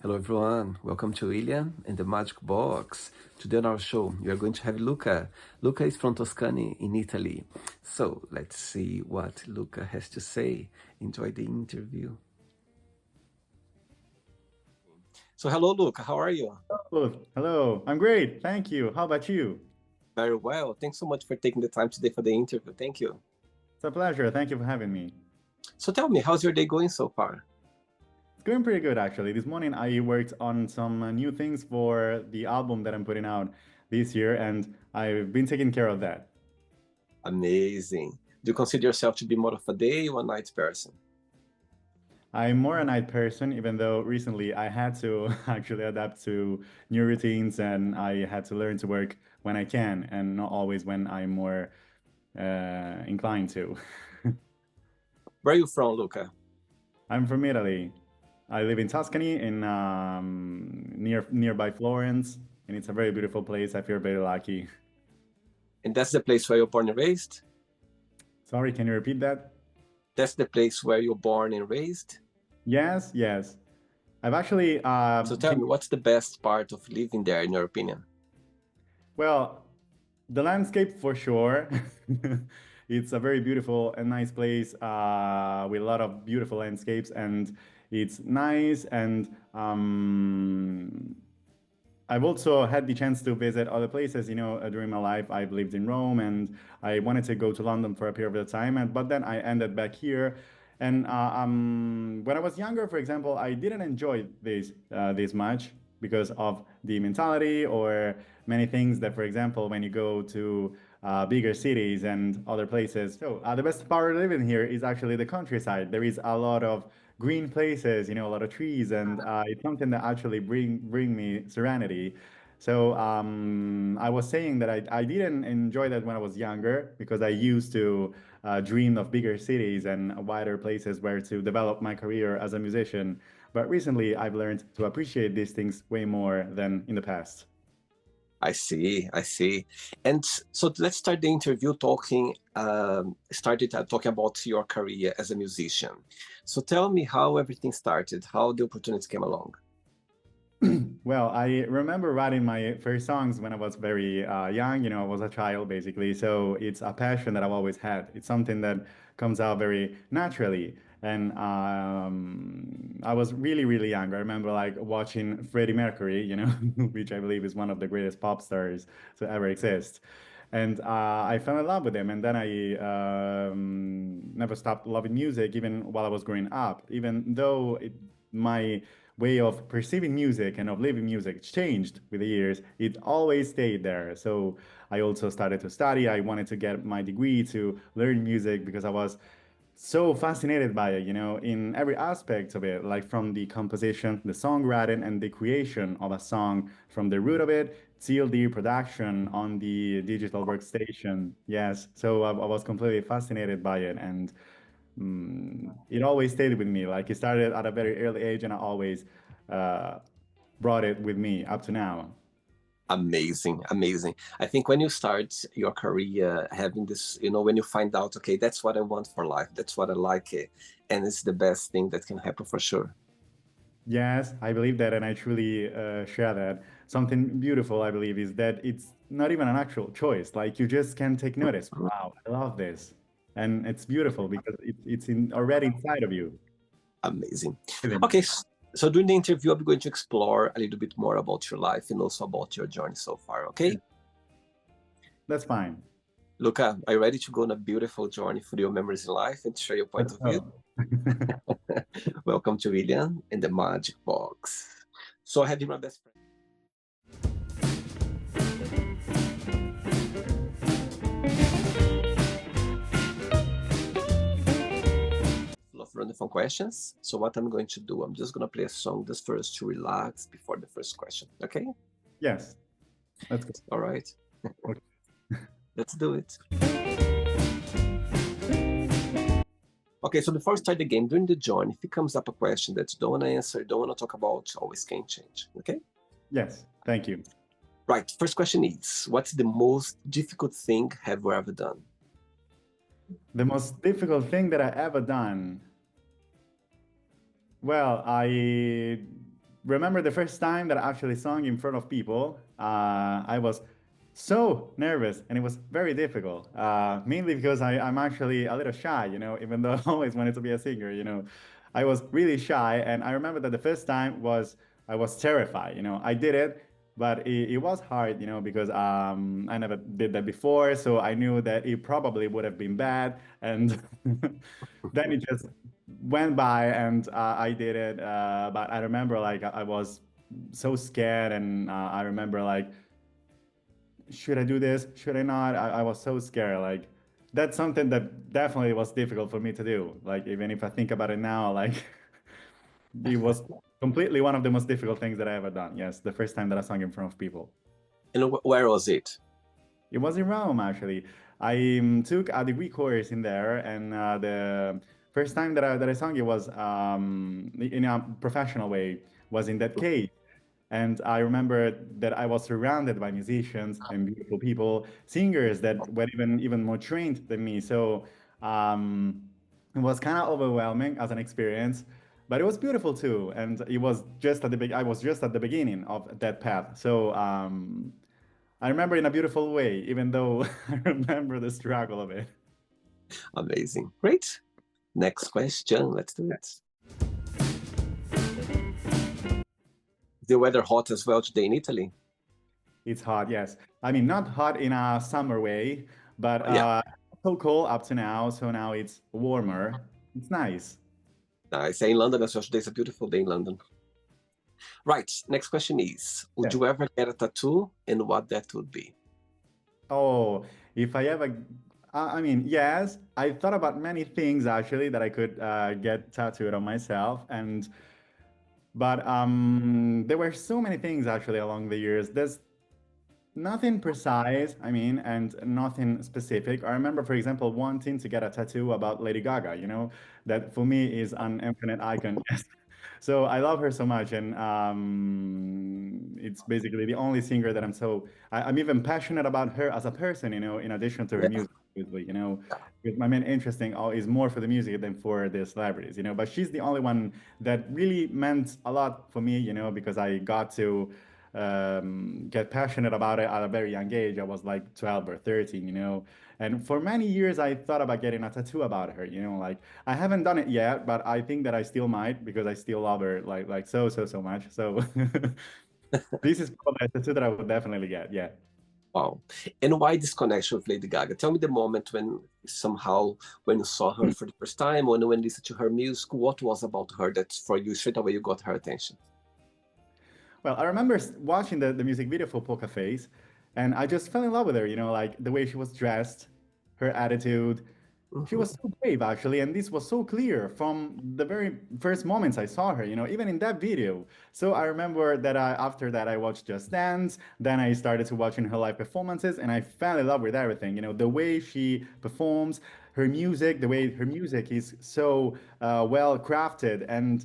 Hello everyone, welcome to William and the Magic Box. Today on our show, we are going to have Luca. Luca is from Toscany in Italy. So let's see what Luca has to say. Enjoy the interview. So hello Luca, how are you? Oh, hello. I'm great. Thank you. How about you? Very well. Thanks so much for taking the time today for the interview. Thank you. It's a pleasure. Thank you for having me. So tell me, how's your day going so far? It's going pretty good, actually. This morning I worked on some new things for the album that I'm putting out this year, and I've been taking care of that. Amazing. Do you consider yourself to be more of a day or a night person? I'm more a night person, even though recently I had to actually adapt to new routines and I had to learn to work when I can and not always when I'm more inclined to. Where are you from, Luca? I'm from Italy. I live in Tuscany, in nearby Florence, and it's a very beautiful place. I feel very lucky. And that's the place where you're born and raised? Sorry, can you repeat that? That's the place where you're born and raised? Yes, yes. I've actually So tell me, what's the best part of living there, in your opinion? well, the landscape for sure. It's a very beautiful and nice place with a lot of beautiful landscapes, and it's nice. And I've also had the chance to visit other places. During my life, I've lived in Rome, and I wanted to go to London for a period of time, but then I ended back here. And when I was younger, for example, I didn't enjoy this much because of the mentality or many things that, for example, when you go to bigger cities and other places. So the best part of living here is actually the countryside. There is a lot of green places, a lot of trees, and it's something that actually bring me serenity. So I was saying that I didn't enjoy that when I was younger because I used to dream of bigger cities and wider places where to develop my career as a musician. But recently, I've learned to appreciate these things way more than in the past. I see, I see. And so let's start the interview talking about your career as a musician. So tell me how everything started, how the opportunities came along. Well, I remember writing my first songs when I was very young. I was a child basically. So it's a passion that I've always had. It's something that comes out very naturally. And I was really, really young. I remember like watching Freddie Mercury, which I believe is one of the greatest pop stars to ever exist. And I fell in love with him. And then I never stopped loving music, even while I was growing up, even though my way of perceiving music and of living music changed with the years, it always stayed there. So I also started to study. I wanted to get my degree to learn music because I was so fascinated by it, in every aspect of it, like from the composition, the songwriting, and the creation of a song, from the root of it till the production on the digital workstation. Yes, so I was completely fascinated by it, and it always stayed with me. Like it started at a very early age, and I always uh, brought it with me up to now. Amazing, amazing. I think when you start your career having this, when you find out, okay, that's what I want for life, that's what I like, and it's the best thing that can happen for sure. Yes, I believe that, and I truly share that. Something beautiful, I believe, is that it's not even an actual choice. Like you just can take notice. Wow, I love this, and it's beautiful because it's already inside of you. Amazing. Okay, so during the interview, I'm going to explore a little bit more about your life and also about your journey so far, okay? That's fine. Luca, are you ready to go on a beautiful journey through your memories in life and share your point of view? Welcome to William and the Magic Box. So I have you my best friend. Of running from questions. So what I'm going to do, I'm just going to play a song just first to relax before the first question. Okay? Yes. That's good. All right. Okay. Let's do it. Okay, so before we start the game, during the join, if it comes up a question that you don't want to answer, don't want to talk about, always can change. Okay? Yes. Thank you. Right. First question is, what's the most difficult thing have you ever done? The most difficult thing that I ever done. Well, I remember the first time that I actually sung in front of people. I was so nervous and it was very difficult. Mainly because I'm actually a little shy, even though I always wanted to be a singer. I was really shy, and I remember that the first time was I was terrified. I did it, but it was hard, because I never did that before, so I knew that it probably would have been bad, and then it just went by, and I did it. But I remember like I was so scared, and I remember like, should I do this? Should I not? I was so scared. Like that's something that definitely was difficult for me to do. Like even if I think about it now, like it was completely one of the most difficult things that I ever done. Yes, the first time that I sung in front of people. And where was it? It was in Rome, actually. I took a degree course in there, and the first time that I sang it was in a professional way, was in that cave. And I remember that I was surrounded by musicians and beautiful people, singers that were even more trained than me. So um, it was kind of overwhelming as an experience, but it was beautiful too. And it was just at the I was just at the beginning of that path. So I remember in a beautiful way, even though I remember the struggle of it. Amazing. Great. Next question. Let's do it. Is the weather hot as well today in Italy? It's hot, yes. I mean, not hot in a summer way, but Yeah, so cold up to now. So now it's warmer. It's nice. I say in London as well. Today's a beautiful day in London. Right. Next question is: would Yeah. you ever get a tattoo, and what that would be? Oh, if I ever, I mean, yes, I thought about many things actually that I could get tattooed on myself, and but there were so many things actually along the years. There's nothing precise, I mean, and nothing specific. I remember, for example, wanting to get a tattoo about Lady Gaga, that for me is an infinite icon. Yes. So I love her so much, and it's basically the only singer that I'm even passionate about her as a person, in addition to her Yeah. music, obviously. Because my main interest is more for the music than for the celebrities. But she's the only one that really meant a lot for me, because I got to get passionate about it at a very young age. I was like 12 or 13. And for many years, I thought about getting a tattoo about her. Like I haven't done it yet, but I think that I still might because I still love her like so much. So this is probably a tattoo that I would definitely get. Yeah. Wow. And why this connection with Lady Gaga? Tell me the moment when somehow when you saw her for the first time, when you listened to her music, what was about her that for you straight away you got her attention? Well, I remember watching the music video for Poker Face, and I just fell in love with her, like the way she was dressed, her attitude. She Mhm. was so brave, actually, and this was so clear from the very first moments I saw her, even in that video. So I remember that after that, I watched Just Dance, then I started to watching her live performances, and I fell in love with everything, the way she performs, her music, the way her music is so well crafted, and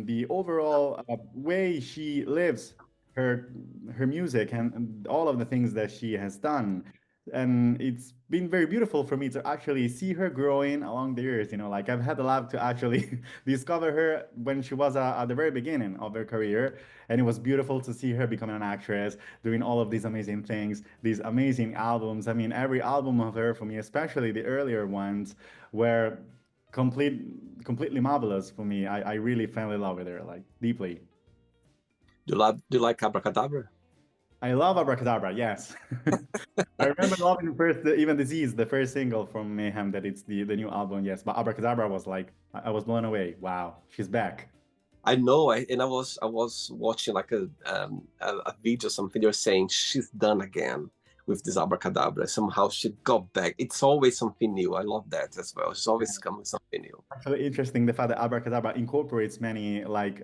the overall way she lives her her music and all of the things that she has done. And it's been very beautiful for me to actually see her growing along the years. Like I've had the love to actually discover her when she was at the very beginning of her career, and it was beautiful to see her becoming an actress, doing all of these amazing things, these amazing albums. I mean, every album of her for me, especially the earlier ones, were completely marvelous for me. I really fell in love with her like deeply. Do you like Abracadabra? I love Abracadabra, yes. I remember loving even Disease, the first single from Mayhem, that it's the new album, yes. But Abracadabra was like, I was blown away. Wow, she's back. I know, and I was watching like a video, something they're saying she's done again with this abracadabra. Somehow she got back. It's always something new. I love that as well. She's always coming with something new. Actually, interesting the fact that Abracadabra incorporates many like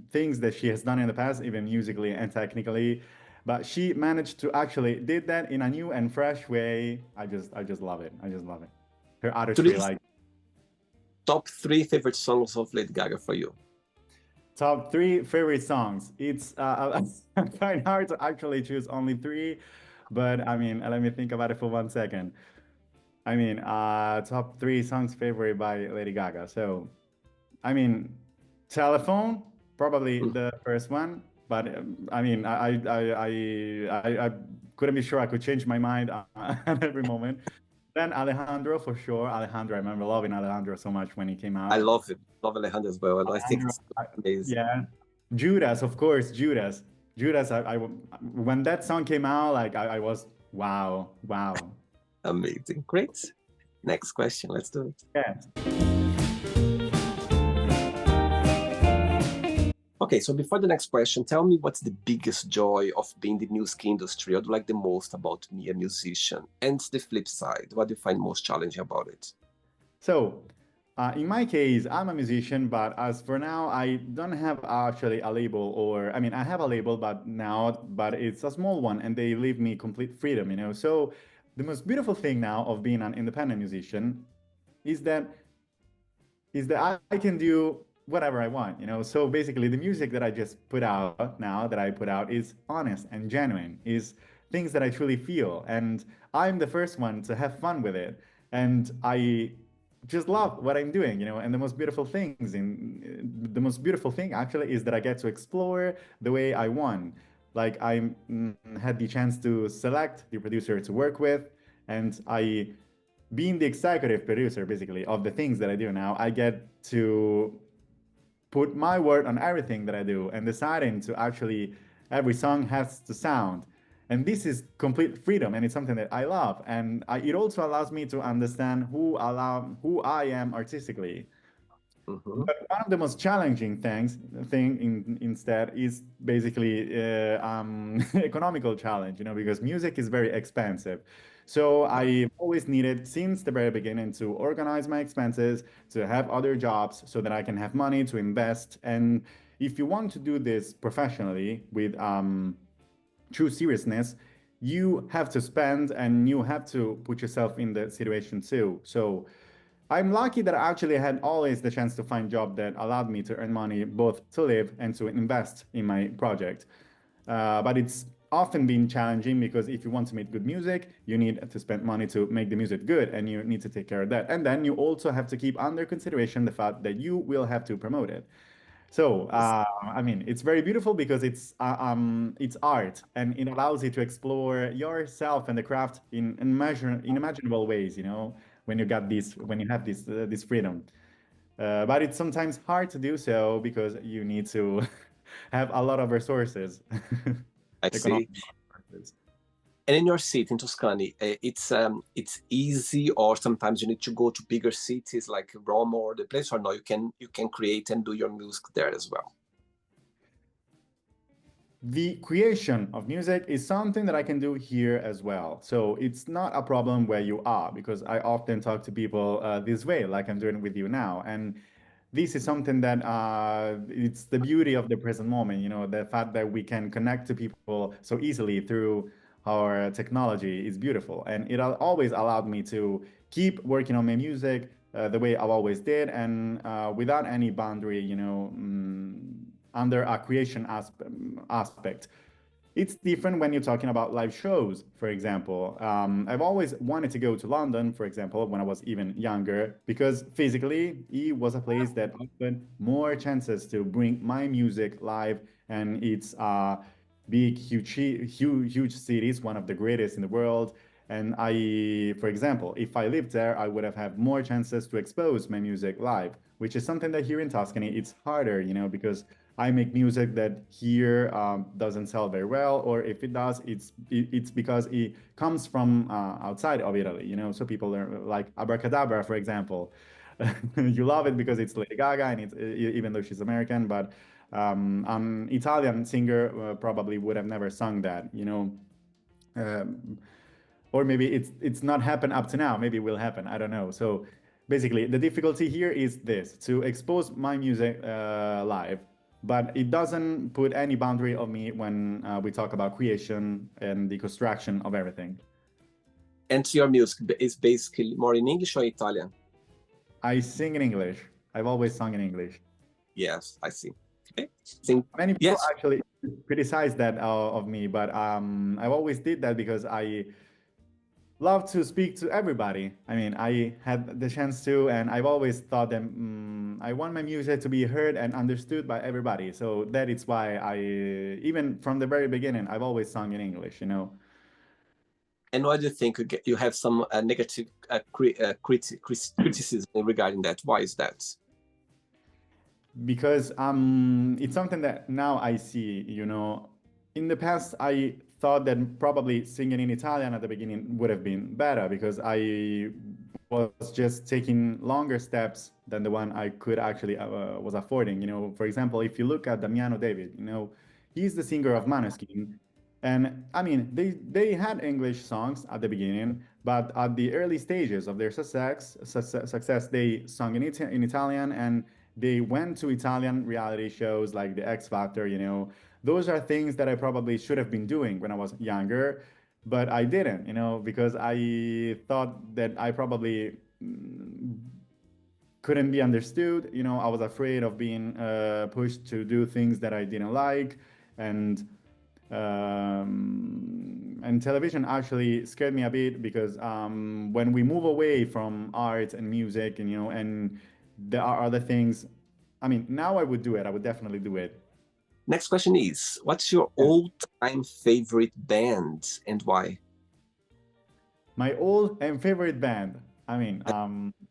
things that she has done in the past, even musically and technically. But she managed to actually did that in a new and fresh way. I just love it. I just love it. Her artistry, Three like top three favorite songs of Lady Gaga for you. top three favorite songs. It's quite hard to actually choose only three, but I mean, let me think about it for 1 second. I mean, top three songs favorite by Lady Gaga. So, I mean, Telephone, probably Mm. the first one. But I mean, I couldn't be sure. I could change my mind at every moment. Then Alejandro for sure. Alejandro, I remember loving Alejandro so much when he came I out. love it. Love Alejandro as well. I think Alejandro, it's amazing. yeah. Judas, of course, Judas. Judas, when that song came out, like I was wow, wow. Amazing. Great. Next question. Let's do it. Yes. Okay, so before the next question, tell me what's the biggest joy of being in the music industry? What do you like the most about me, a musician? And the flip side, what do you find most challenging about it? So, in my case, I'm a musician, but as for now, I don't have actually a label, or I mean, I have a label, but it's a small one, and they leave me complete freedom, you know. So, the most beautiful thing now of being an independent musician is that I can do whatever I want, you know. So basically, the music that I just put out now, that I put out, is honest and genuine, is things that I truly feel, and I'm the first one to have fun with it, and I just love what I'm doing, you know. And the most beautiful thing actually is that I get to explore the way I want. Like had the chance to select the producer to work with, and I being the executive producer basically of the things that I do now, I get to put my word on everything that I do and deciding to actually every song has to sound. And this is complete freedom, and it's something that I love. And it also allows me to understand who I am artistically. Mhm. But one of the most challenging instead is basically economical challenge, you know, because music is very expensive. So I always needed since the very beginning to organize my expenses, to have other jobs so that I can have money to invest. And if you want to do this professionally with true seriousness, you have to spend and you have to put yourself in the situation too. So I'm lucky that I actually had always the chance to find job that allowed me to earn money both to live and to invest in my project. But it's often been challenging because if you want to make good music, you need to spend money to make the music good, and you need to take care of that. And then you also have to keep under consideration the fact that you will have to promote it. So, Yes. I mean, it's very beautiful because it's art, and it allows you to explore yourself and the craft in imaginable ways. You know, when you have this freedom. But it's sometimes hard to do so because you need to have a lot of resources, I economic see. resources. And in your city in Tuscany, it's easy, or sometimes you need to go to bigger cities like Rome or the place, or no, you can create and do your music there as well. The creation of music is something that I can do here as well. So it's not a problem where you are, because I often talk to people this way, like I'm doing with you now. And this is something that it's the beauty of the present moment, you know, the fact that we can connect to people so easily through our technology is beautiful. And it always allowed me to keep working on my music the way I've always did, and without any boundary, you know, under a creation aspect. It's different when you're talking about live shows, for example. I've always wanted to go to London, for example, when I was even younger, because physically it was a place that offered more chances to bring my music live, and it's big, huge cities, one of the greatest in the world. And for example, if I lived there, I would have had more chances to expose my music live, which is something that here in Tuscany, it's harder, you know, because I make music that here doesn't sell very well, or if it does, it's because it comes from outside of Italy, you know. So people are like Abracadabra, for example. You love it because it's Lady Gaga, and even though she's American, but an Italian singer probably would have never sung that, you know. Um, or maybe it's not happened up to now. Maybe it will happen. I don't know. So basically, the difficulty here is this: to expose my music live, but it doesn't put any boundary on me when we talk about creation and the construction of everything. And your music is basically more in English or Italian? I sing in English. I've always sung in English. Yes, I see. Okay. Think Many people yes. actually criticize that of me, but I always did that because love to speak to everybody. I mean, I had the chance to, and I've always thought that I want my music to be heard and understood by everybody. So that is why even from the very beginning, I've always sung in English, you know. And why do you think you have some negative criticism regarding that? Why is that? Because it's something that now I see, you know. In the past I thought that probably singing in Italian at the beginning would have been better because I was just taking longer steps than the one I could actually was affording, you know. For example, if you look at Damiano David, you know, he's the singer of Maneskin, and I mean they had English songs at the beginning, but at the early stages of their success they sung in Italian, and they went to Italian reality shows like the X Factor, you know. Those are things that I probably should have been doing when I was younger, but I didn't, you know, because I thought that I probably couldn't be understood. You know, I was afraid of being pushed to do things that I didn't like, and television actually scared me a bit because when we move away from art and music, and you know, and there are other things. I mean, now I would do it. I would definitely do it. Next question is, what's your Yeah. all-time favorite band and why? My old and favorite band. I mean,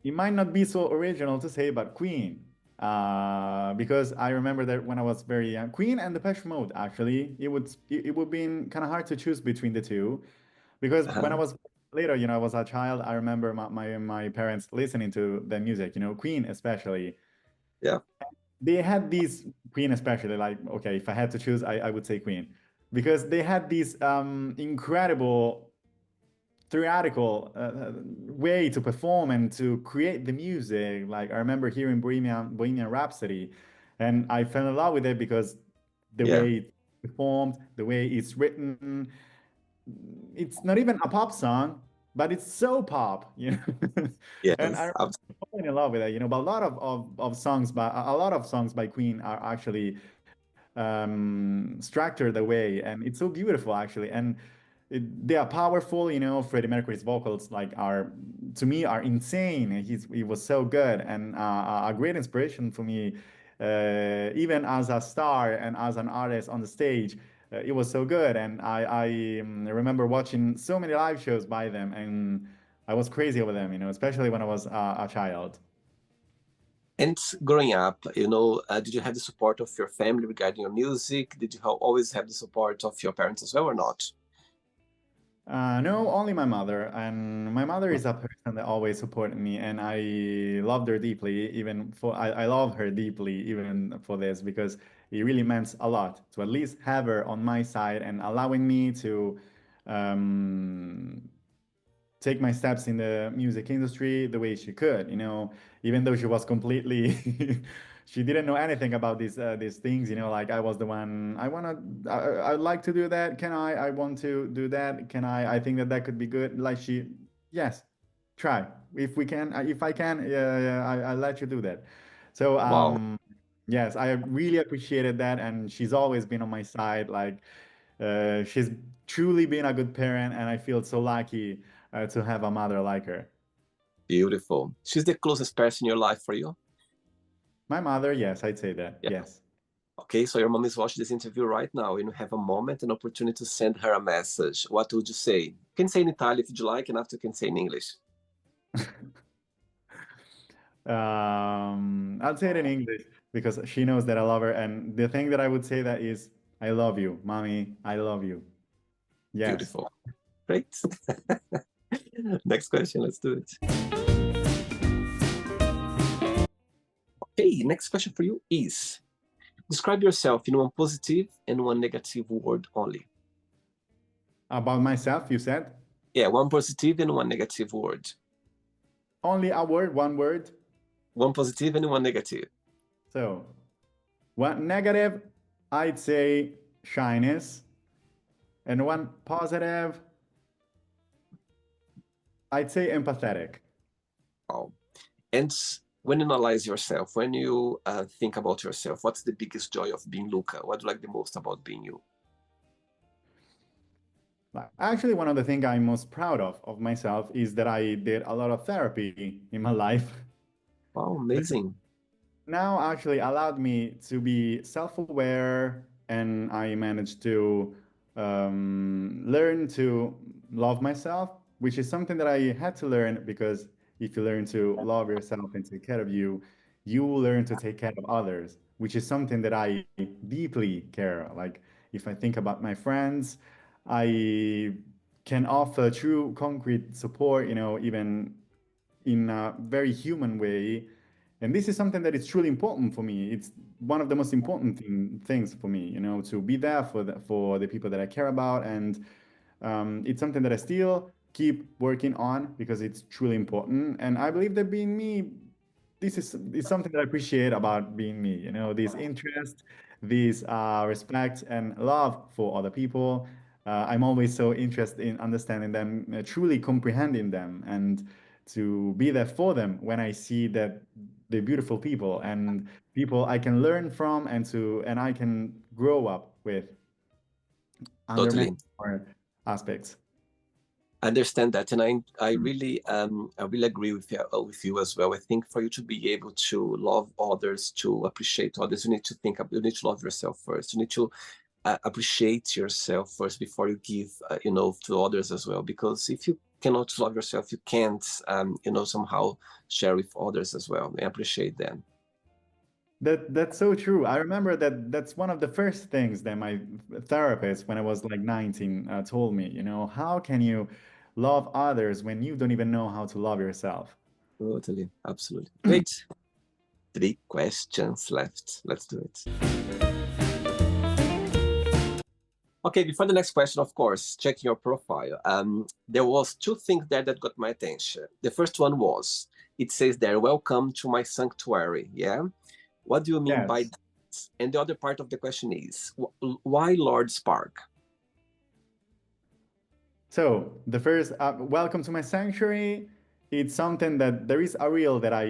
it might not be so original to say, but Queen. Because I remember that when I was very young, Queen and Depeche Mode. Actually, it would be kind of hard to choose between the two. Because when I Uh-huh. was later, you know, I was a child. I remember my parents listening to the music. You know, Queen especially. Yeah. They had these Queen especially. Like, okay, if I had to choose, I would say Queen because they had these incredible theatrical way to perform and to create the music. Like I remember hearing Bohemian Rhapsody, and I fell in love with it because the Yeah. way it's performed, the way it's written. It's not even a pop song, but it's so pop, you know. And I Yes. remember falling in love with it, you know. But a lot of songs by a lot of songs by Queen are actually structured the way, and it's so beautiful actually. And they are powerful, you know. Freddie Mercury's vocals like are to me are insane. He was so good and a great inspiration for me, even as a star and as an artist on the stage. It was so good, and I remember watching so many live shows by them, and I was crazy over them, you know, especially when I was a child. And growing up, did you have the support of your family regarding your music? Did you always have the support of your parents as well or not? No, only my mother. And my mother is a person that always supported me, and I loved her deeply, even for I love her deeply even for this because it really meant a lot to at least have her on my side and allowing me to um, take my steps in the music industry the way she could, you know, even though she was completely she didn't know anything about these things, you know, like I was the one I'd like to do that. Can I want to do that. Can I think that that could be good. Like she, yes, try if we can, if I can, yeah, I'll let you do that. So Wow, yes, I really appreciated that, and she's always been on my side. Like she's truly been a good parent, and I feel so lucky to have a mother like her. beautiful. She's the closest person in your life for you? My mother, yes, I'd say that. Yeah. Yes. Okay, so your mom is watching this interview right now and you have a moment, an opportunity to send her a message. What would you say? You can say in Italian if you'd like, and after you can say in English. I'll say it in English because she knows that I love her. And the thing that I would say that is, I love you, mommy. I love you. Yes. Beautiful. Great. Next question, let's do it. Okay, next question for you is, describe yourself in one positive and one negative word only. About myself, you said? Yeah, one positive and one negative word. Only a word, one word. One positive and one negative. So, one negative, I'd say shyness. And one positive, I'd say empathetic. Oh. And when you analyze yourself, when you think about yourself, what's the biggest joy of being Luca? What do you like the most about being you? Like, actually, one of the things I'm most proud of myself is that I did a lot of therapy in my life. Wow, amazing. Now actually allowed me to be self-aware, and I managed to learn to love myself, which is something that I had to learn, because if you learn to love yourself and take care of you, you will learn to take care of others, which is something that I deeply care. Like, if I think about my friends, I can offer true concrete support, even in a very human way. And this is something that is truly important for me. It's one of the most important things for me, to be there for the people that I care about. And it's something that I still keep working on because it's truly important. And I believe that being me, this is something that I appreciate about being me, this interest, this respect and love for other people. I'm always so interested in understanding them, truly comprehending them, and to be there for them when I see that they're beautiful people and people I can learn from, and I can grow up with under many Totally. more aspects. I understand that, and I really agree with you as well. I think for you to be able to love others, to appreciate others, you need to love yourself first. You need to appreciate yourself first before you give, to others as well. Because if you cannot love yourself, you can't, somehow share with others as well and appreciate them. That's so true. I remember that that's one of the first things that my therapist, when I was like 19, told me, how can you love others when you don't even know how to love yourself? Totally, absolutely. Great. 3 questions left. Let's do it. Okay, before the next question, of course, checking your profile. There was 2 things there that got my attention. The first one was, it says there, "Welcome to my sanctuary." Yeah. What do you mean by Yes. that? And the other part of the question is, why Lord's Park? So the first, welcome to my sanctuary. It's something that there is a reel that I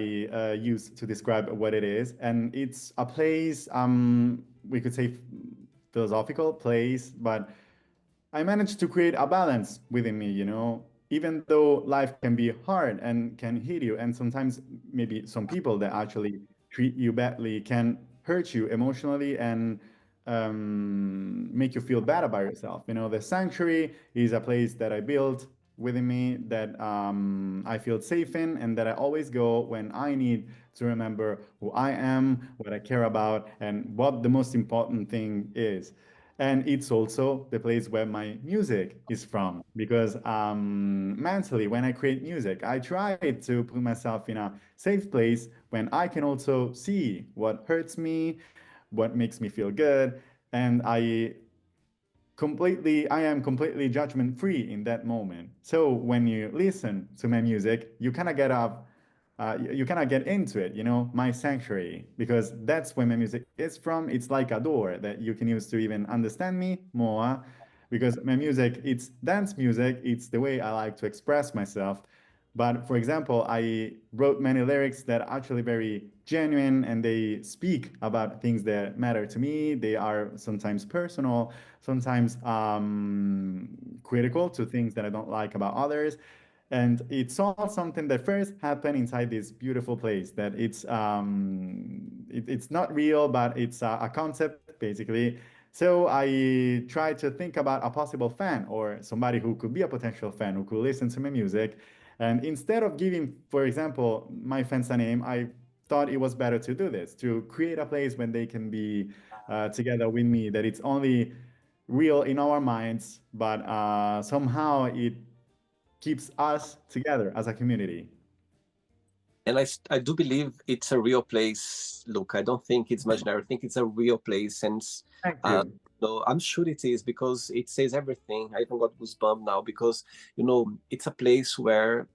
use to describe what it is, and it's a place, we could say philosophical place, but I managed to create a balance within me, even though life can be hard and can hit you, and sometimes maybe some people that actually treat you badly can hurt you emotionally and make you feel bad about yourself. The sanctuary is a place that I built within me, that I feel safe in, and that I always go when I need to remember who I am, what I care about, and what the most important thing is. And it's also the place where my music is from, because mentally, when I create music, I try to put myself in a safe place when I can also see what hurts me, what makes me feel good, and I am completely judgment free in that moment. So when you listen to my music, you kind of get up, you kind of get into it, my sanctuary, because that's where my music is from. It's like a door that you can use to even understand me more, because my music, it's dance music. It's the way I like to express myself. But for example, I wrote many lyrics that are actually very genuine, and they speak about things that matter to me. They are sometimes personal, sometimes critical to things that I don't like about others. And it's all something that first happened inside this beautiful place, that it's not real, but it's a concept basically. So I try to think about a possible fan, or somebody who could be a potential fan who could listen to my music. And instead of giving, for example, my fans a name, I thought it was better to do this, to create a place when they can be together with me, that it's only real in our minds, but somehow it keeps us together as a community. And I do believe it's a real place. Look, I don't think it's imaginary. I think it's a real place. And Thank uh, you. no, I'm sure it is, because it says everything. I even got goosebumps now, because, it's a place where,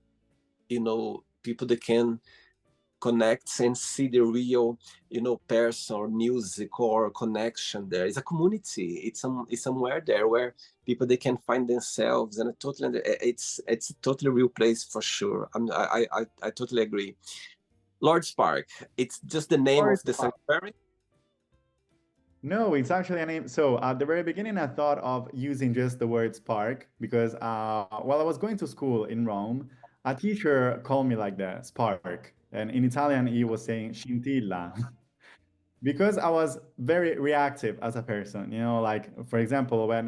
people that can connects and see the real, person or music or connection there. It's a community. It's somewhere there where people they can find themselves, and it's a totally real place for sure. I totally agree. Lord's Park. It's just the name Or of the sanctuary. No, it's actually a name. So at the very beginning, I thought of using just the word spark because while I was going to school in Rome, a teacher called me like that, spark. And in Italian, he was saying scintilla. Because I was very reactive as a person, like for example, when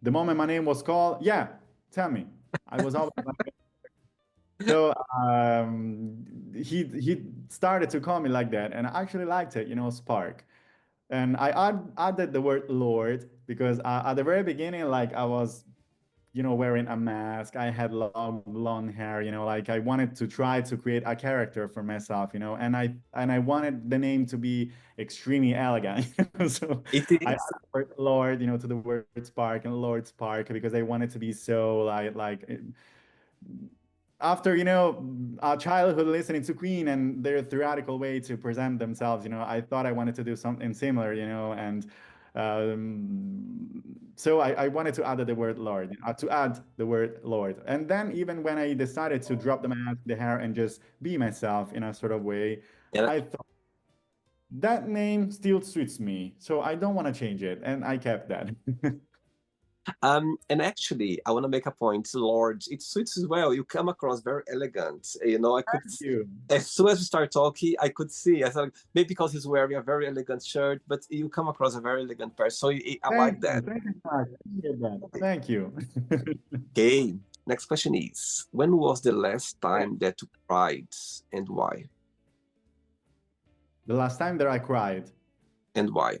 the moment my name was called, yeah, tell me. I was always like, so he started to call me like that, and I actually liked it, Spark. And added the word Lord because at the very beginning, like I was, wearing a mask. I had long blonde hair, like I wanted to try to create a character for myself, and I wanted the name to be extremely elegant. So It I is. added the word Lord, to the word Spark and Lord Spark because I wanted to be so like after a childhood listening to Queen and their theatrical way to present themselves, I thought I wanted to do something similar, and so I wanted to add the word Lord, to add the word Lord, and then even when I decided to drop the mask, the hair, and just be myself in a sort of way, And I thought that name still suits me, so I don't want to change it, and I kept that. and actually, I want to make a point, Lord. It suits as well. You come across very elegant. I could, Thank you. as soon as we start talking, I could see. I thought maybe because he's wearing a very elegant shirt, but you come across a very elegant person. So I like Thank you. that. Thank you so much. I appreciate that. Thank you. Okay. Next question is: when was the last time that you cried, and why? The last time that I cried. And why?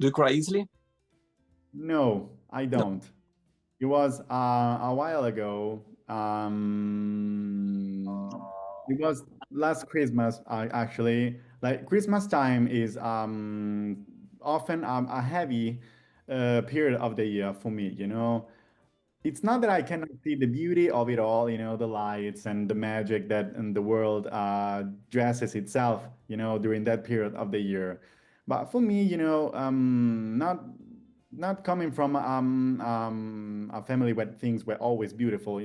Do you cry easily? No, I No. don't. It was a while ago. It was last Christmas, actually. Like Christmas time is often a heavy period of the year for me, It's not that I cannot see the beauty of it all, the lights and the magic that and the world dresses itself, during that period of the year. But for me, not coming from a family where things were always beautiful,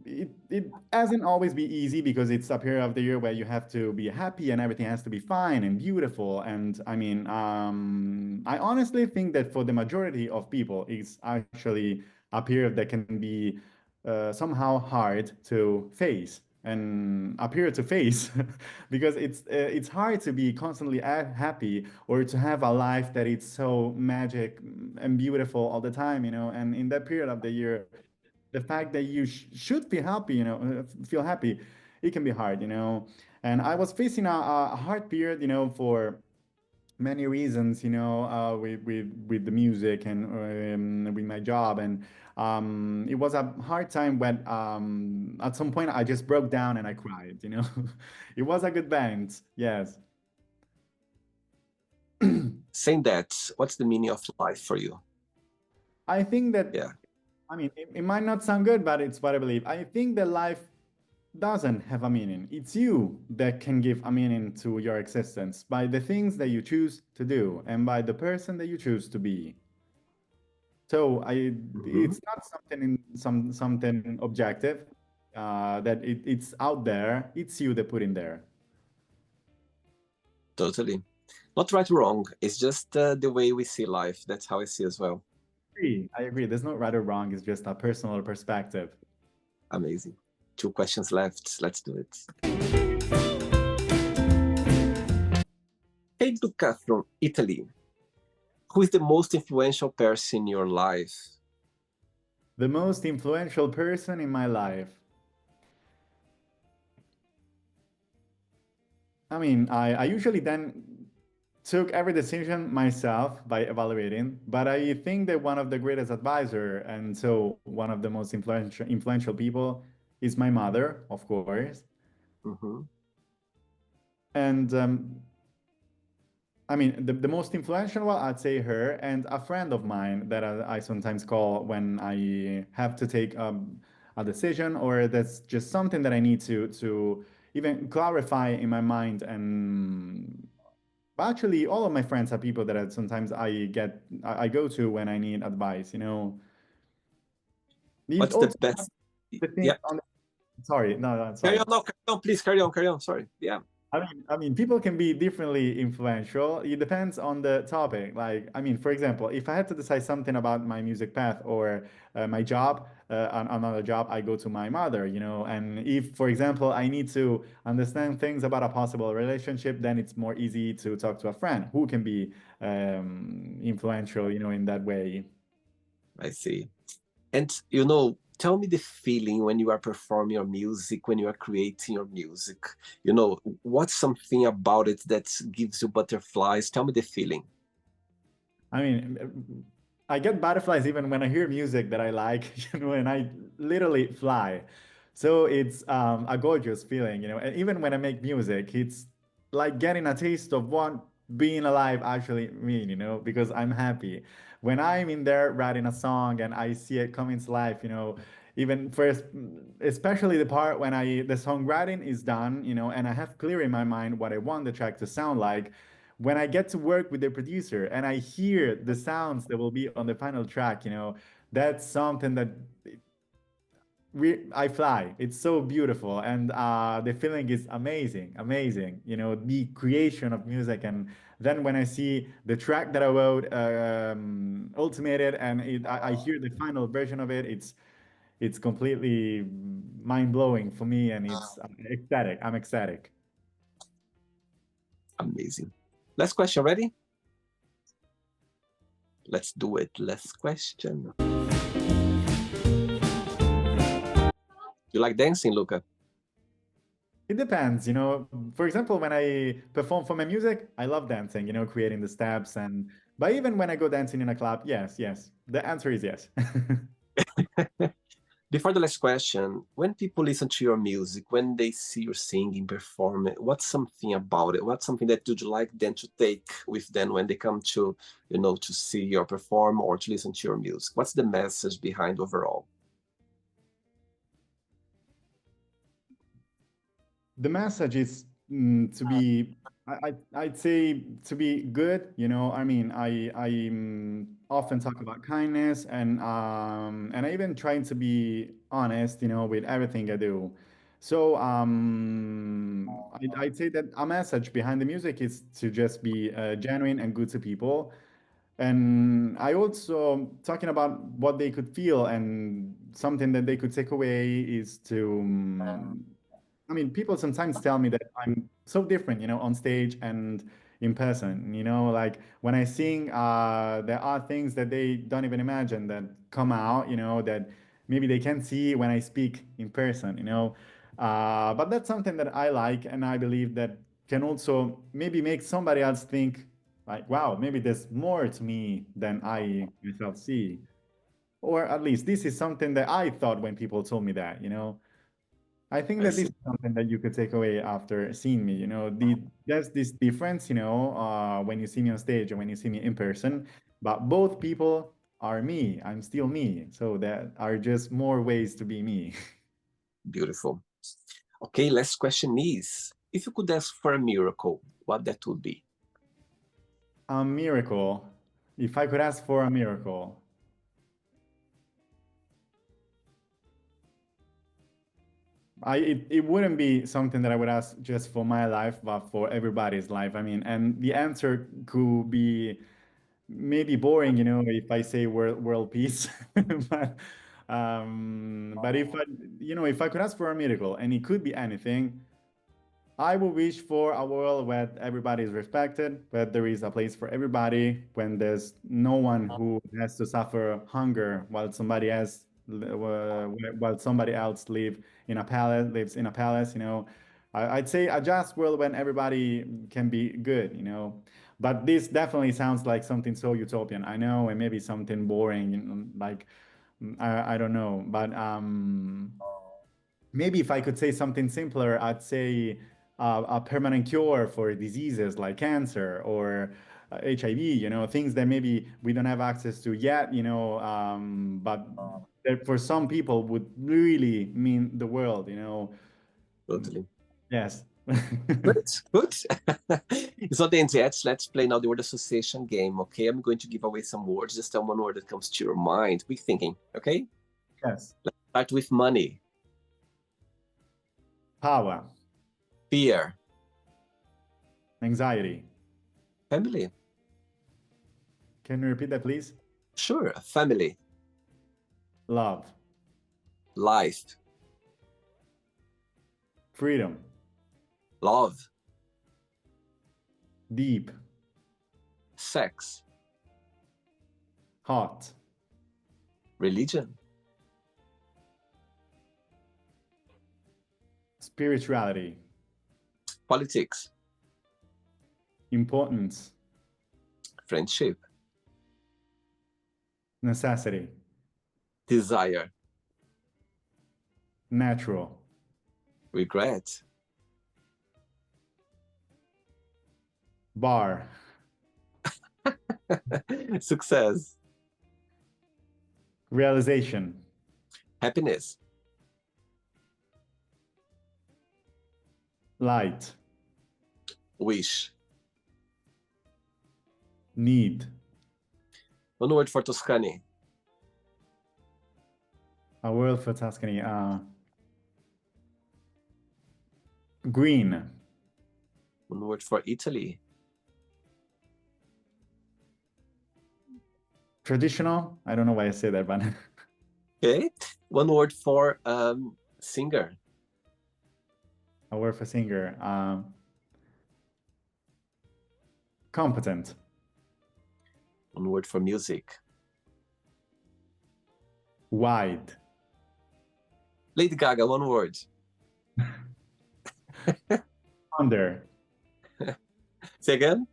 it hasn't always be easy because it's a period of the year where you have to be happy and everything has to be fine and beautiful. And I mean, I honestly think that for the majority of people, it's actually a period that can be somehow hard to face and appear to face because it's hard to be constantly happy or to have a life that is so magic and beautiful all the time, and in that period of the year the fact that you should feel happy, feel happy, it can be hard, And I was facing a hard period, for many reasons, with the music and with my job, and it was a hard time when at some point I just broke down and I cried, It was a good band, yes. Saying that, what's the meaning of life for you? I think that Yeah. I mean, it might not sound good, but it's what I believe. I think that life doesn't have a meaning. It's you that can give a meaning to your existence by the things that you choose to do and by the person that you choose to be. So Hmm. it's not something something objective that it's out there. It's you that put in there. Totally. Not right or wrong. It's just the way we see life. That's how I see as well. I agree. There's no right or wrong. It's just a personal perspective. Amazing. Two questions left. Let's do it. Hey, Luca from Italy. Who is the most influential person in your life? The most influential person in my life. I mean, I usually then took every decision myself by evaluating, but I think that one of the greatest advisor and so one of the most influential people is my mother, of course. Hmm. And I mean, the most influential one, I'd say her and a friend of mine that I sometimes call when I have to take a decision or that's just something that I need to even clarify in my mind. And actually, all of my friends are people that sometimes I go to when I need advice. It What's the also best? the thing Yep. Sorry, no, no, Carry sorry. on, no, carry on, please, carry on. Sorry. Yeah, I mean, people can be differently influential. It depends on the topic. Like, I mean, for example, if I had to decide something about my music path or my job, another job, I go to my mother, you know. And if, for example, I need to understand things about a possible relationship, then it's more easy to talk to a friend who can be influential, you know, in that way. I see. And tell me the feeling when you are performing your music, when you are creating your music. What's something about it that gives you butterflies? Tell me the feeling. I mean, I get butterflies even when I hear music that I like, you know, and I literally fly. So it's a gorgeous feeling, you know. And even when I make music, it's like getting a taste of what being alive actually mean, you know, because I'm happy. When I'm in there writing a song and I see it coming to life, you know, even first, especially the part when the songwriting is done, you know, and I have clear in my mind what I want the track to sound like, when I get to work with the producer and I hear the sounds that will be on the final track, you know, that's something that I fly. It's so beautiful, and the feeling is amazing, amazing. You know, the creation of music, and then when I see the track that I wrote ultimated, and I hear the final version of it, it's completely mind blowing for me, and it's ecstatic. I'm ecstatic. Amazing. Last question, ready? Let's do it. Last question. You like dancing, Luca? It depends, you know. For example, when I perform for my music, I love dancing, you know, creating the steps and but even when I go dancing in a club, yes, yes. The answer is yes. Before the last question, when people listen to your music, when they see you singing, perform it, what's something about it? What's something that you'd like them to take with them when they come to see your perform or to listen to your music? What's the message behind overall? The message is to be I'd say to be good, you know. I mean, I often talk about kindness and I even trying to be honest, you know, with everything I do. So I'd say that a message behind the music is to just be genuine and good to people. And I also talking about what they could feel and something that they could take away is to I mean, people sometimes tell me that I'm so different, you know, on stage and in person. You know, like when I sing, there are things that they don't even imagine that come out, you know, that maybe they can see when I speak in person, you know. But that's something that I like, and I believe that can also maybe make somebody else think, like, wow, maybe there's more to me than I myself see. Or at least this is something that I thought when people told me that, you know. I think I that this see. is something that you could take away after seeing me. You know, there's this difference, you know, when you see me on stage and when you see me in person. But both people are me. I'm still me. So there are just more ways to be me. Beautiful. Okay, last question is, if you could ask for a miracle, what that would be? A miracle. If I could ask for a miracle, it wouldn't be something that I would ask just for my life, but for everybody's life. I mean, and the answer could be maybe boring, you know, if I say world peace. But if I, you know, if I could ask for a miracle, and it could be anything, I would wish for a world where everybody is respected, where there is a place for everybody, when there's no one who has to suffer hunger while somebody else lives in a palace, you know. I'd say a just world when everybody can be good, you know. But this definitely sounds like something so utopian. I know, and maybe something boring, you know, like I don't know, but maybe if I could say something simpler, I'd say a permanent cure for diseases like cancer or HIV, you know, things that maybe we don't have access to yet, you know, but that for some people would really mean the world, you know. Mm, Totally. yes. Good, good. So then, let's play now the word association game, okay? I'm going to give away some words. Just tell one word that comes to your mind. Quick thinking, okay? Yes. Let's start with money. Power. Fear. Anxiety. Family. Can you repeat that, please? Sure. Family. Love. Life. Freedom. Love. Deep. Sex. Hot. Religion. Spirituality. Politics. Importance. Friendship. Necessity. Desire. Natural. Regret. Bar. Success. Realization. Happiness. Light. Wish. Need. One word for Toscany. A word for Tuscany. Green. One word for Italy. Traditional. I don't know why I say that, but Okay. One word for singer. a word for singer. Competent. One word for music. Wide. Lady Gaga, one word. Wonder. Say again?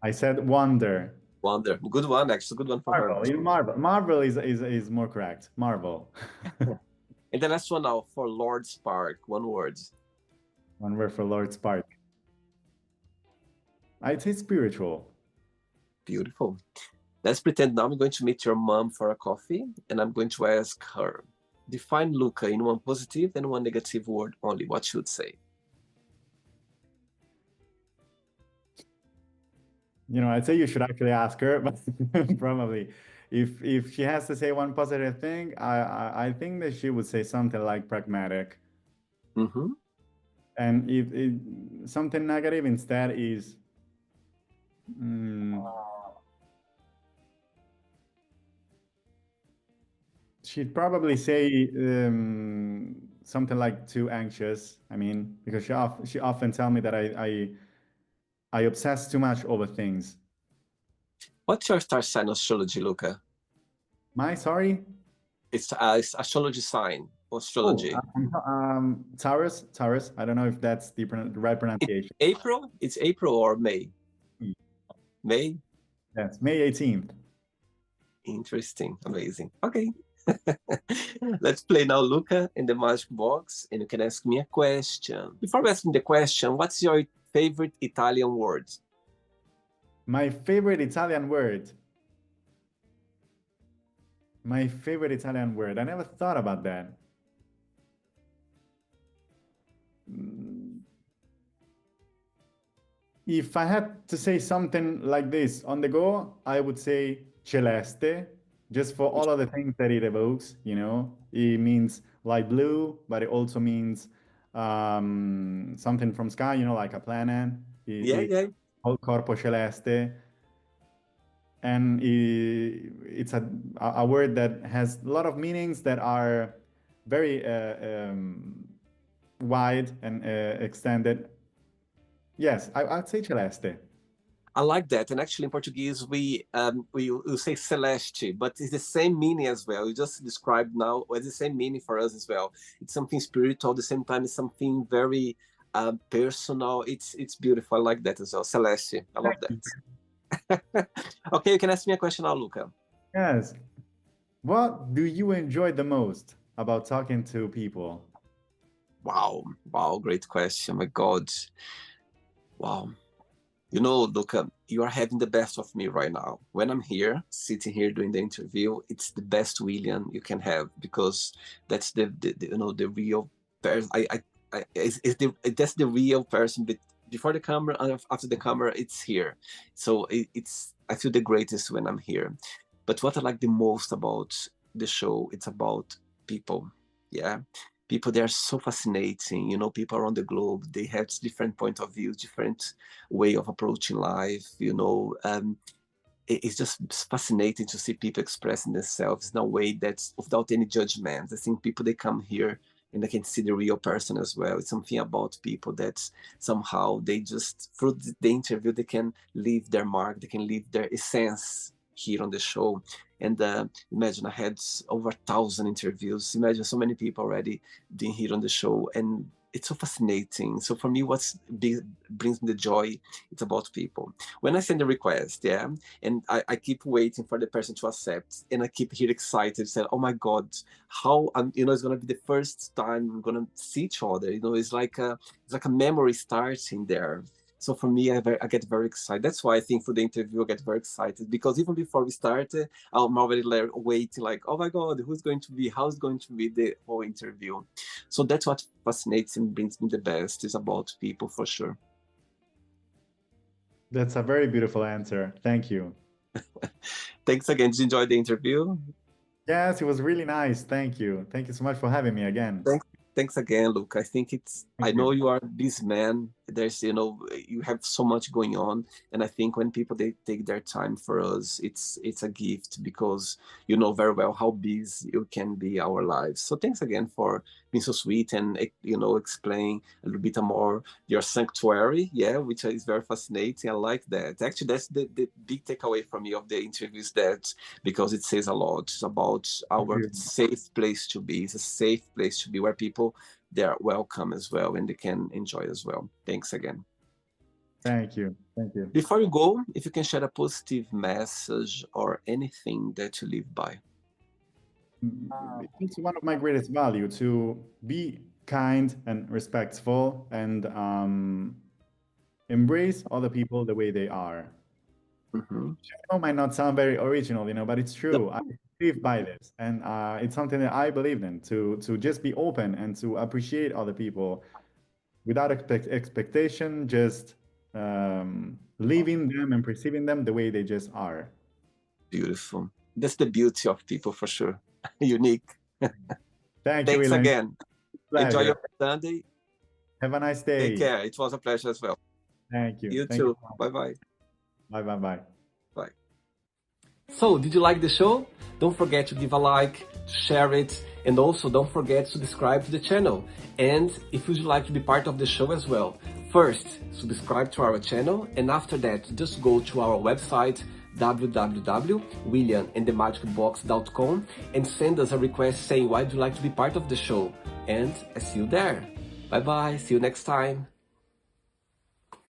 I said wonder. Wonder. Good one, actually. Good one for her. Marvel. Marvel. Marvel is more correct. Marvel. And the last one now for Lord Spark. One word. One word for Lord Spark. I'd say spiritual. Beautiful. Let's pretend now I'm going to meet your mom for a coffee, and I'm going to ask her, define Luca in one positive and one negative word only. What she would say? You know, I'd say you should actually ask her, but probably if she has to say one positive thing, I think that she would say something like pragmatic. Mm-hmm. And if something negative instead is she'd probably say something like too anxious. I mean, because she often tell me that I obsess too much over things. What's your star sign astrology, Luca? Sorry? It's astrology sign. Astrology. Taurus. Taurus. I don't know if that's the right pronunciation. April? It's April or May? May? Yes, May 18th. Interesting. Amazing. Okay. Let's play now, Luca, in the magic box, and you can ask me a question. Before asking the question, what's your favorite Italian word? My favorite Italian word. My favorite Italian word. I never thought about that. If I had to say something like this on the go, I would say celeste, just for all of the things that it evokes, you know. It means light blue, but it also means something from sky, you know, like a planet. Yeah. Called Corpo Celeste. And it's a word that has a lot of meanings that are very wide and extended. Yes, I'd say celeste. I like that. And actually in Portuguese, we say celeste, but it's the same meaning as well. You just described now, it's the same meaning for us as well. It's something spiritual, at the same time, it's something very personal. It's beautiful. I like that as well. Celeste. I love that. Okay, you can ask me a question now, Luca. Yes. What do you enjoy the most about talking to people? Wow, great question. My God. Wow. You know, Luca, you are having the best of me right now. When I'm here, sitting here doing the interview, it's the best William you can have, because that's the you know, the real person. That's the real person. But before the camera and after the camera, it's here. So I feel the greatest when I'm here. But what I like the most about the show, it's about people. Yeah. People, they are so fascinating. You know, people around the globe, they have different point of view, different way of approaching life. You know, it's just fascinating to see people expressing themselves in a way that's without any judgment. I think people, they come here and they can see the real person as well. It's something about people that somehow they just, through the interview, they can leave their mark, they can leave their essence here on the show. And imagine I had over 1,000 interviews. Imagine so many people already being here on the show. And it's so fascinating. So for me, brings me the joy, it's about people. When I send a request, yeah, and I keep waiting for the person to accept, and I keep here excited, saying, "Oh my God, how you know, it's gonna be the first time we're gonna see each other." You know, it's like a memory starting there. So for me, I get very excited. That's why I think for the interview, I get very excited, because even before we started, I'm already waiting, like, oh my God, who's going to be, how's going to be the whole interview? So that's what fascinates and brings me the best, is about people, for sure. That's a very beautiful answer. Thank you. Thanks again. Did you enjoy the interview? Yes, it was really nice. Thank you. Thank you so much for having me again. Thanks again, Luke. I think I Thank know you. you are a busy man. There's, you know, you have so much going on. And I think when people, they take their time for us, it's a gift, because you know very well how busy you can be our lives. So thanks again for being so sweet and, you know, explain a little bit more your sanctuary. Yeah, which is very fascinating. I like that. Actually, that's the big takeaway from me of the interviews, that because it says a lot about Thank our you. safe place to be. It's a safe place to be where people, they are welcome as well, and they can enjoy as well. Thanks again. Thank you. Thank you. Before you go, if you can share a positive message or anything that you live by. It's one of my greatest value to be kind and respectful and embrace other people the way they are. Mm-hmm. It might not sound very original, you know, but it's true. I live by this, and it's something that I believe in, to just be open and to appreciate other people without expectation, just leaving them and perceiving them the way they just are. Beautiful. That's the beauty of people, for sure. Unique. Thank you, Thanks William. again. Enjoy Pleasure. your Sunday. Have a nice Take day. care. It was a pleasure as well. Thank you. You Thank you. too. Bye-bye. Bye bye bye. Bye. So, did you like the show? Don't forget to give a like, share it, and also don't forget to subscribe to the channel. And if you'd like to be part of the show as well, first, subscribe to our channel, and after that, just go to our website, www.williamandthemagicbox.com, and send us a request saying why do you like to be part of the show. And I see you there. Bye bye, see you next time.